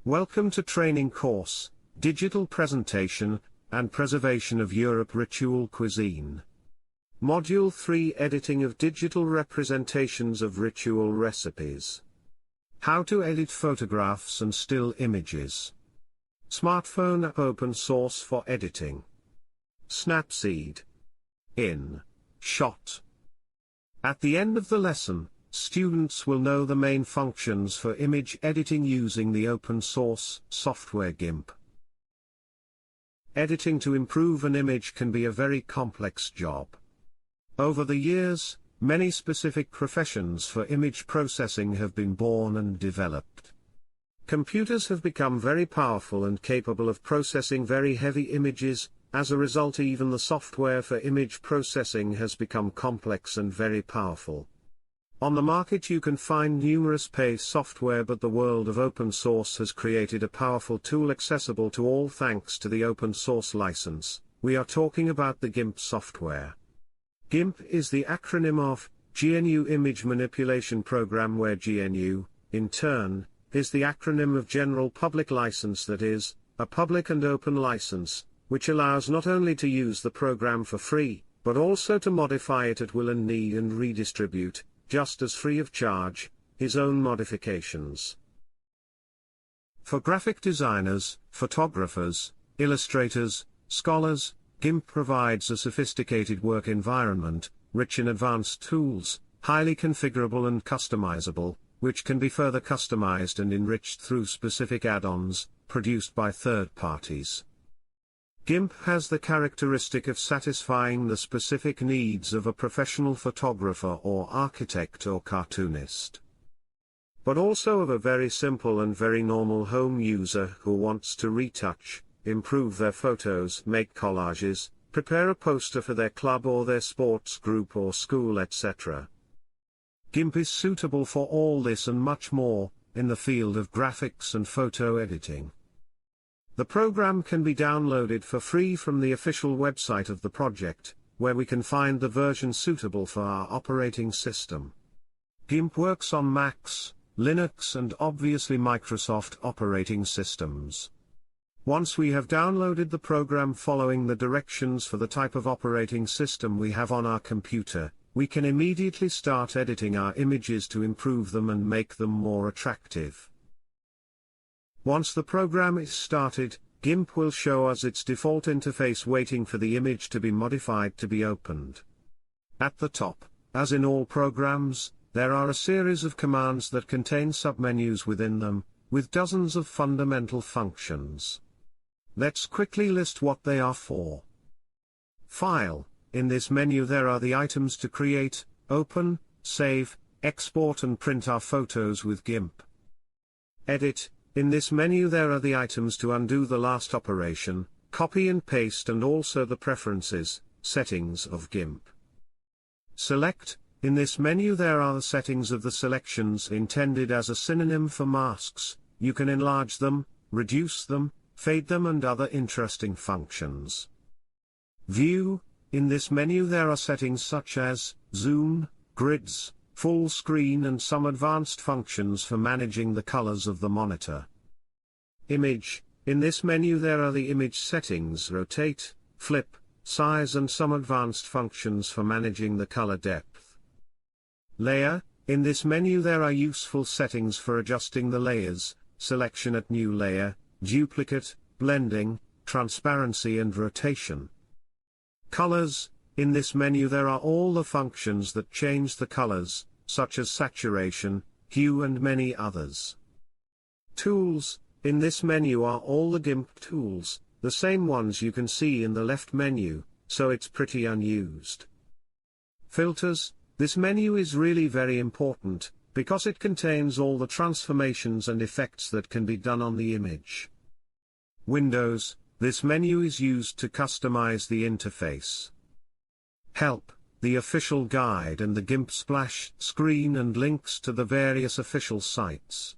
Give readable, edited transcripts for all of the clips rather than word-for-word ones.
Welcome to training course, Digital Presentation and Preservation of Europe Ritual Cuisine. Module 3 Editing of Digital Representations of Ritual Recipes. How to edit photographs and still images. Smartphone app open source for editing. Snapseed. In shot. At the end of the lesson, students will know the main functions for image editing using the open source software GIMP. Editing to improve an image can be a very complex job. Over the years, many specific professions for image processing have been born and developed. Computers have become very powerful and capable of processing very heavy images. As a result, even the software for image processing has become complex and very powerful. On the market you can find numerous paid software, but the world of open source has created a powerful tool accessible to all thanks to the open source license. We are talking about the GIMP software. GIMP is the acronym of GNU Image Manipulation Program, where GNU, in turn, is the acronym of General Public License, that is, a public and open license, which allows not only to use the program for free, but also to modify it at will and need and redistribute, just as free of charge, his own modifications. For graphic designers, photographers, illustrators, scholars, GIMP provides a sophisticated work environment, rich in advanced tools, highly configurable and customizable, which can be further customized and enriched through specific add-ons, produced by third parties. GIMP has the characteristic of satisfying the specific needs of a professional photographer or architect or cartoonist, but also of a very simple and very normal home user who wants to retouch, improve their photos, make collages, prepare a poster for their club or their sports group or school, etc. GIMP is suitable for all this and much more, in the field of graphics and photo editing. The program can be downloaded for free from the official website of the project, where we can find the version suitable for our operating system. GIMP works on Macs, Linux and obviously Microsoft operating systems. Once we have downloaded the program following the directions for the type of operating system we have on our computer, we can immediately start editing our images to improve them and make them more attractive. Once the program is started, GIMP will show us its default interface waiting for the image to be modified to be opened. At the top, as in all programs, there are a series of commands that contain submenus within them, with dozens of fundamental functions. Let's quickly list what they are for. File. In this menu there are the items to create, open, save, export and print our photos with GIMP. Edit. In this menu there are the items to undo the last operation, copy and paste, and also the preferences, settings of GIMP. Select. In this menu there are the settings of the selections intended as a synonym for masks. You can enlarge them, reduce them, fade them and other interesting functions. View. In this menu there are settings such as zoom, grids, full screen and some advanced functions for managing the colors of the monitor. Image. In this menu there are the image settings, rotate, flip, size and some advanced functions for managing the color depth. Layer. In this menu there are useful settings for adjusting the layers, selection at new layer, duplicate, blending, transparency and rotation. Colors. In this menu there are all the functions that change the colors, such as saturation, hue and many others. Tools. In this menu are all the GIMP tools, the same ones you can see in the left menu, so it's pretty unused. Filters. This menu is really very important, because it contains all the transformations and effects that can be done on the image. Windows, this menu is used to customize the interface. Help, the official guide and the GIMP splash screen and links to the various official sites.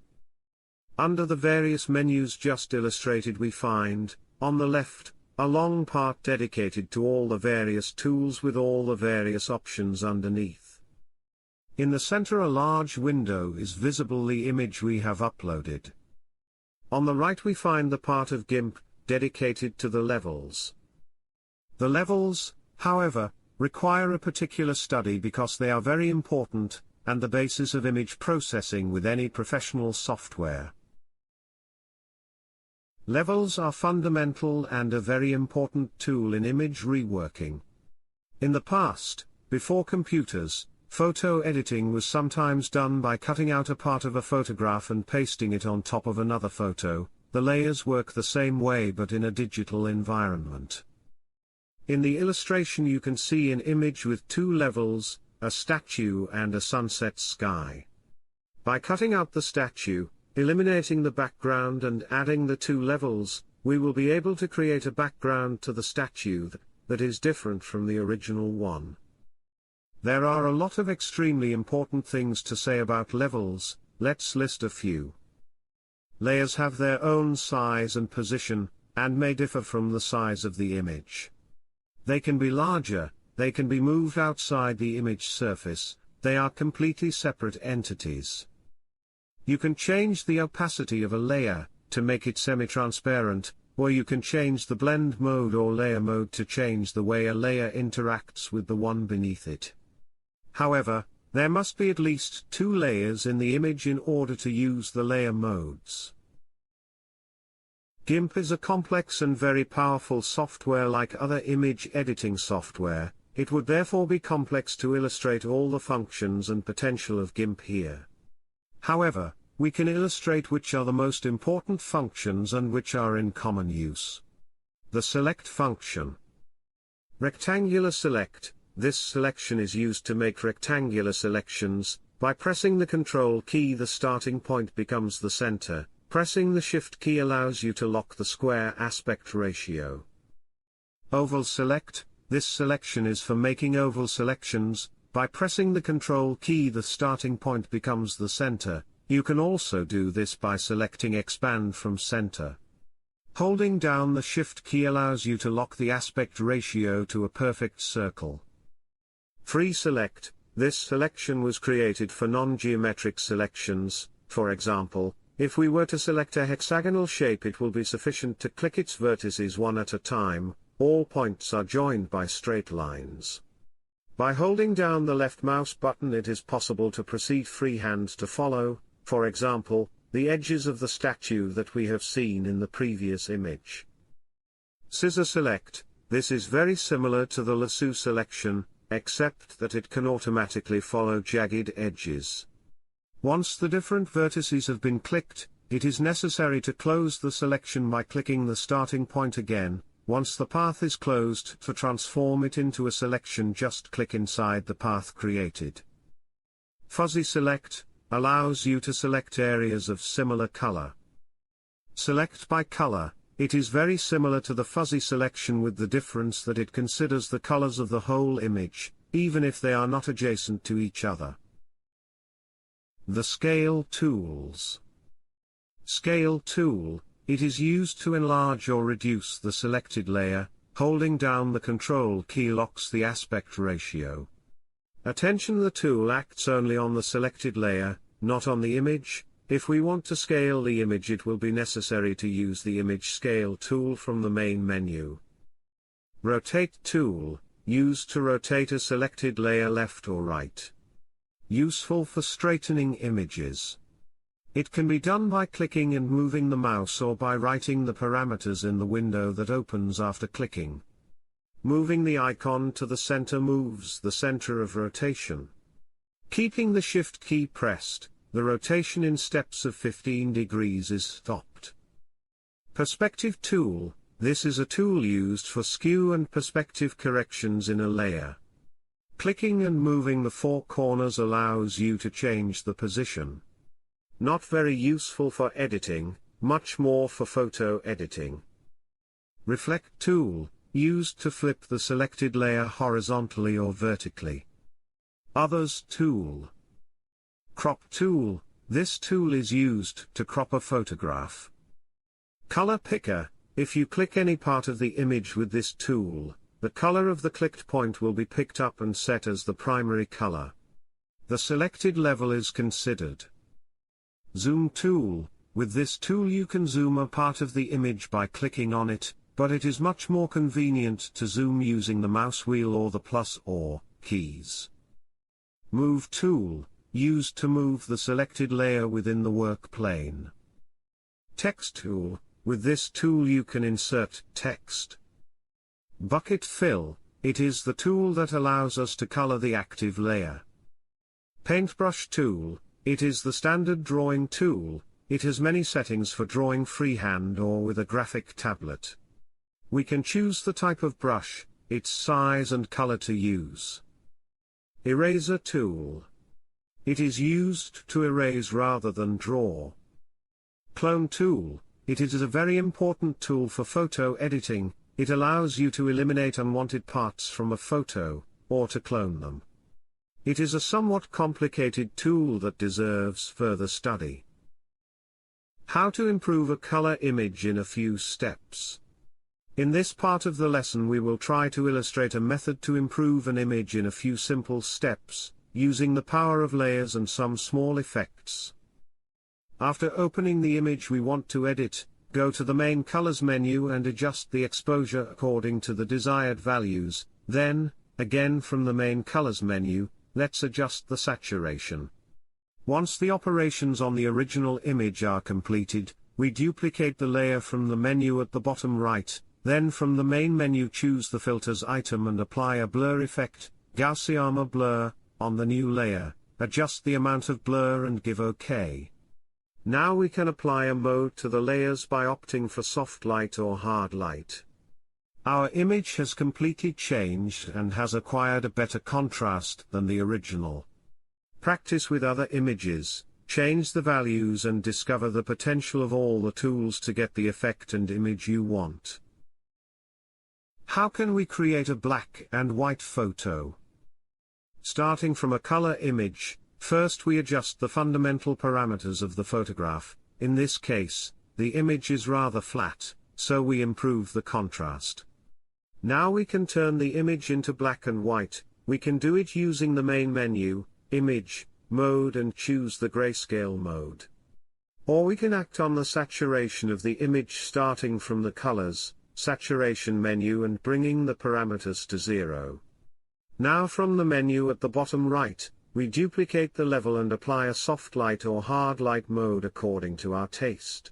Under the various menus just illustrated we find, on the left, a long part dedicated to all the various tools with all the various options underneath. In the center a large window is visible the image we have uploaded. On the right we find the part of GIMP, dedicated to the levels. The levels, however, require a particular study because they are very important, and the basis of image processing with any professional software. Levels are fundamental and a very important tool in image reworking. In the past, before computers, photo editing was sometimes done by cutting out a part of a photograph and pasting it on top of another photo. The layers work the same way but in a digital environment. In the illustration you can see an image with two levels, a statue and a sunset sky. By cutting out the statue, eliminating the background and adding the two levels, we will be able to create a background to the statue that is different from the original one. There are a lot of extremely important things to say about levels, let's list a few. Layers have their own size and position, and may differ from the size of the image. They can be larger, they can be moved outside the image surface, they are completely separate entities. You can change the opacity of a layer, to make it semi-transparent, or you can change the blend mode or layer mode to change the way a layer interacts with the one beneath it. However, there must be at least two layers in the image in order to use the layer modes. GIMP is a complex and very powerful software like other image editing software. It would therefore be complex to illustrate all the functions and potential of GIMP here. However, we can illustrate which are the most important functions and which are in common use. The select function. Rectangular select. This selection is used to make rectangular selections. By pressing the Control key the starting point becomes the center. Pressing the Shift key allows you to lock the square aspect ratio. Oval select. This selection is for making oval selections. By pressing the Control key the starting point becomes the center. You can also do this by selecting Expand from Center. Holding down the Shift key allows you to lock the aspect ratio to a perfect circle. Free select. This selection was created for non-geometric selections. For example, if we were to select a hexagonal shape it will be sufficient to click its vertices one at a time. All points are joined by straight lines. By holding down the left mouse button it is possible to proceed freehand to follow, for example, the edges of the statue that we have seen in the previous image. Scissor select. This is very similar to the lasso selection, except that it can automatically follow jagged edges. Once the different vertices have been clicked, it is necessary to close the selection by clicking the starting point again. Once the path is closed, to transform it into a selection just click inside the path created. Fuzzy select allows you to select areas of similar color. Select by color. It is very similar to the fuzzy selection with the difference that it considers the colors of the whole image, even if they are not adjacent to each other. The Scale tools. Scale tool. It is used to enlarge or reduce the selected layer. Holding down the Control key locks the aspect ratio. Attention, the tool acts only on the selected layer, not on the image. If we want to scale the image it will be necessary to use the Image Scale tool from the main menu. Rotate tool, used to rotate a selected layer left or right. Useful for straightening images. It can be done by clicking and moving the mouse or by writing the parameters in the window that opens after clicking. Moving the icon to the center moves the center of rotation. Keeping the Shift key pressed, the rotation in steps of 15 degrees is stopped. Perspective tool. This is a tool used for skew and perspective corrections in a layer. Clicking and moving the four corners allows you to change the position. Not very useful for editing, much more for photo editing. Reflect tool, used to flip the selected layer horizontally or vertically. Others tool. Crop tool, this tool is used to crop a photograph. Color picker, if you click any part of the image with this tool, the color of the clicked point will be picked up and set as the primary color. The selected level is considered. Zoom tool, with this tool you can zoom a part of the image by clicking on it, but it is much more convenient to zoom using the mouse wheel or the plus or keys. Move tool, used to move the selected layer within the work plane. Text tool, with this tool you can insert text. Bucket fill, it is the tool that allows us to color the active layer. Paintbrush tool, it is the standard drawing tool, it has many settings for drawing freehand or with a graphic tablet. We can choose the type of brush, its size and color to use. Eraser tool. It is used to erase rather than draw. Clone tool, it is a very important tool for photo editing. It allows you to eliminate unwanted parts from a photo, or to clone them. It is a somewhat complicated tool that deserves further study. How to improve a color image in a few steps. In this part of the lesson we will try to illustrate a method to improve an image in a few simple steps, using the power of layers and some small effects. After opening the image we want to edit, go to the main colors menu and adjust the exposure according to the desired values, then, again from the main colors menu, let's adjust the saturation. Once the operations on the original image are completed, we duplicate the layer from the menu at the bottom right, then from the main menu choose the filters item and apply a blur effect, Gaussian blur, on the new layer, adjust the amount of blur and give OK. Now we can apply a mode to the layers by opting for soft light or hard light. Our image has completely changed and has acquired a better contrast than the original. Practice with other images, change the values and discover the potential of all the tools to get the effect and image you want. How can we create a black and white photo? Starting from a color image, first we adjust the fundamental parameters of the photograph. In this case, the image is rather flat, so we improve the contrast. Now we can turn the image into black and white. We can do it using the main menu, Image, Mode and choose the grayscale mode. Or we can act on the saturation of the image starting from the colors, saturation menu and bringing the parameters to 0. Now from the menu at the bottom right, we duplicate the level and apply a soft light or hard light mode according to our taste.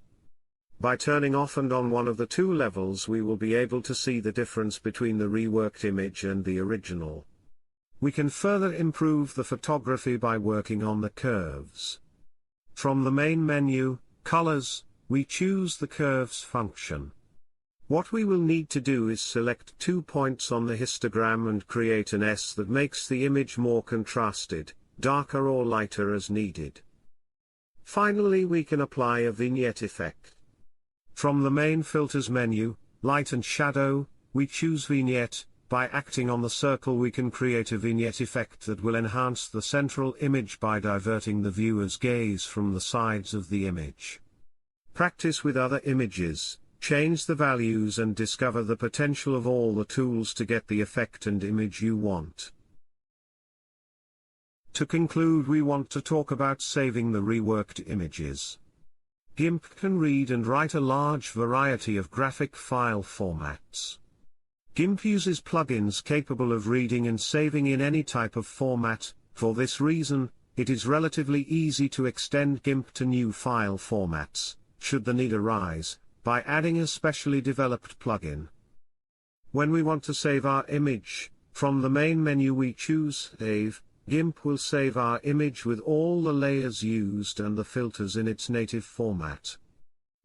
By turning off and on one of the two levels we will be able to see the difference between the reworked image and the original. We can further improve the photography by working on the curves. From the main menu, Colors, we choose the Curves function. What we will need to do is select 2 points on the histogram and create an S that makes the image more contrasted, darker or lighter as needed. Finally we can apply a vignette effect. From the main filters menu, Light and Shadow, we choose Vignette. By acting on the circle we can create a vignette effect that will enhance the central image by diverting the viewer's gaze from the sides of the image. Practice with other images. Change the values and discover the potential of all the tools to get the effect and image you want. To conclude, we want to talk about saving the reworked images. GIMP can read and write a large variety of graphic file formats. GIMP uses plugins capable of reading and saving in any type of format. For this reason, it is relatively easy to extend GIMP to new file formats, should the need arise, by adding a specially developed plugin. When we want to save our image, from the main menu we choose Save. GIMP will save our image with all the layers used and the filters in its native format.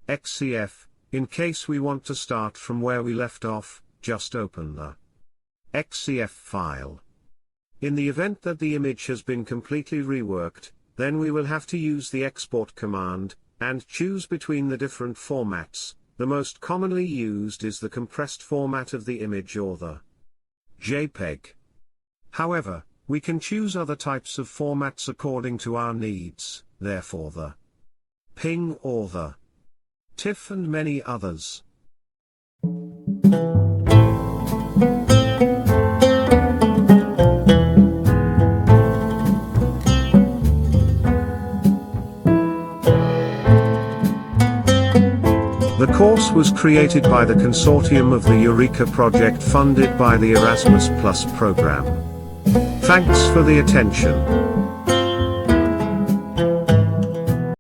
XCF, in case we want to start from where we left off, just open the XCF file. In the event that the image has been completely reworked, then we will have to use the export command, and choose between the different formats. The most commonly used is the compressed format of the image or the JPEG. However, we can choose other types of formats according to our needs, therefore the PNG or the TIFF and many others. The course was created by the consortium of the Eurica project funded by the Erasmus Plus program. Thanks for the attention.